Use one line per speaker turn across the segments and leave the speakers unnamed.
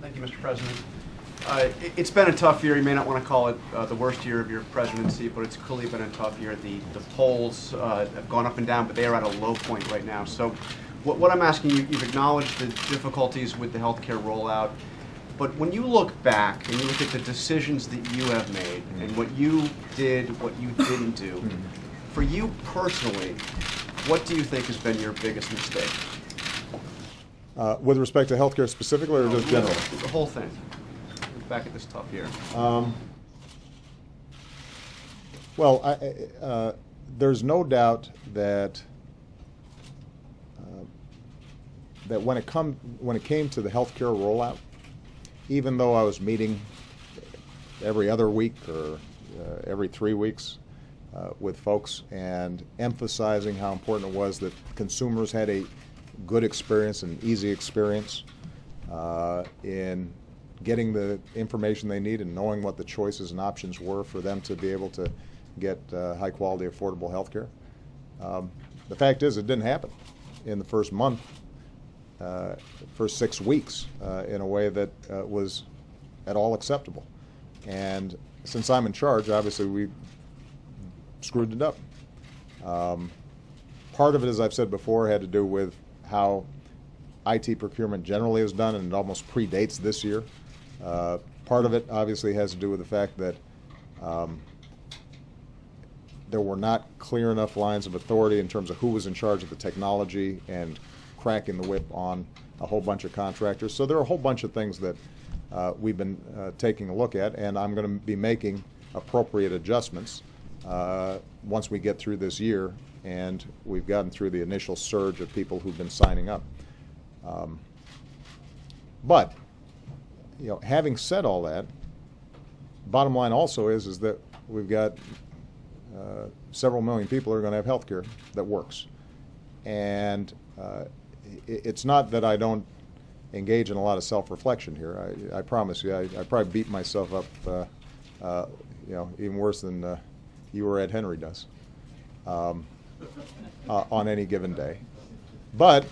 Thank you, Mr. President. It's been a tough year. You may not want to call it the worst year of your presidency, but it's clearly been a tough year. The polls have gone up and down, but they are at a low point right now. So what I'm asking you, you've acknowledged the difficulties with the healthcare rollout, but when you look back and you look at the decisions that you have made and what you did, what you didn't do, for you personally, what do you think has been your biggest mistake?
With respect to healthcare specifically or just generally?
The whole thing. Look back at this tough year.
Well, there's no doubt that when it came to the healthcare rollout, even though I was meeting every other week or every 3 weeks with folks and emphasizing how important it was that consumers had a good experience and easy experience in getting the information they need and knowing what the choices and options were for them to be able to get high quality, affordable health care. The fact is, it didn't happen in the first month, first 6 weeks, in a way that was at all acceptable. And since I'm in charge, obviously we screwed it up. Part of it, as I've said before, had to do with how IT procurement generally is done, and it almost predates this year. Part of it obviously has to do with the fact that there were not clear enough lines of authority in terms of who was in charge of the technology and cracking the whip on a whole bunch of contractors. So there are a whole bunch of things that we've been taking a look at, and I'm going to be making appropriate adjustments once we get through this year and we've gotten through the initial surge of people who've been signing up. But having said all that, bottom line also is that we've got several million people who are going to have health care that works. And it's not that I don't engage in a lot of self-reflection here. I promise you, I probably beat myself up, even worse than you or Ed Henry does on any given day. But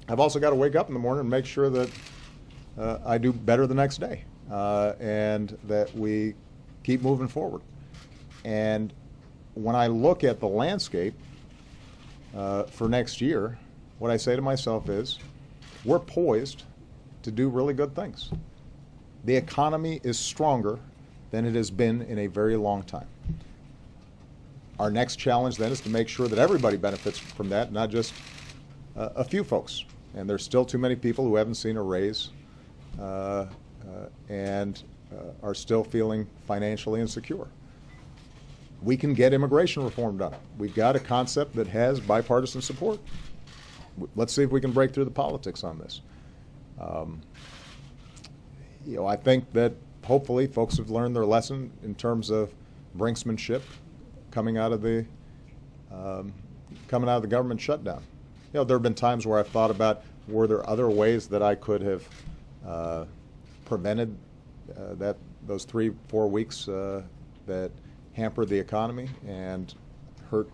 I've also got to wake up in the morning and make sure that I do better the next day and that we keep moving forward. And when I look at the landscape for next year, what I say to myself is, we're poised to do really good things. The economy is stronger than it has been in a very long time. Our next challenge then is to make sure that everybody benefits from that, not just a few folks. And there's still too many people who haven't seen a raise and are still feeling financially insecure. We can get immigration reform done. We've got a concept that has bipartisan support. Let's see if we can break through the politics on this. I think that hopefully folks have learned their lesson in terms of brinksmanship coming out of the government shutdown. There have been times where I've thought about, were there other ways that I could have prevented those 3-4 weeks that hampered the economy and hurt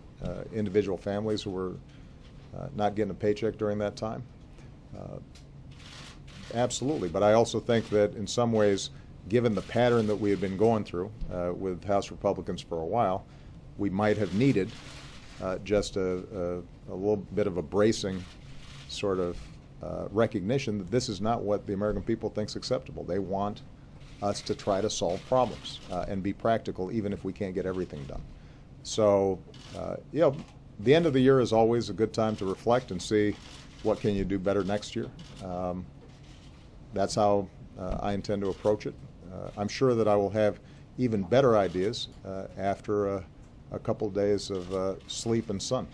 individual families who were not getting a paycheck during that time? Absolutely. But I also think that in some ways, given the pattern that we have been going through with House Republicans for a while, we might have needed just a little bit of a bracing sort of recognition that this is not what the American people think is acceptable. They want us to try to solve problems and be practical, even if we can't get everything done. So, the end of the year is always a good time to reflect and see what can you do better next year. That's how I intend to approach it. I'm sure that I will have even better ideas after a couple days of sleep and sun.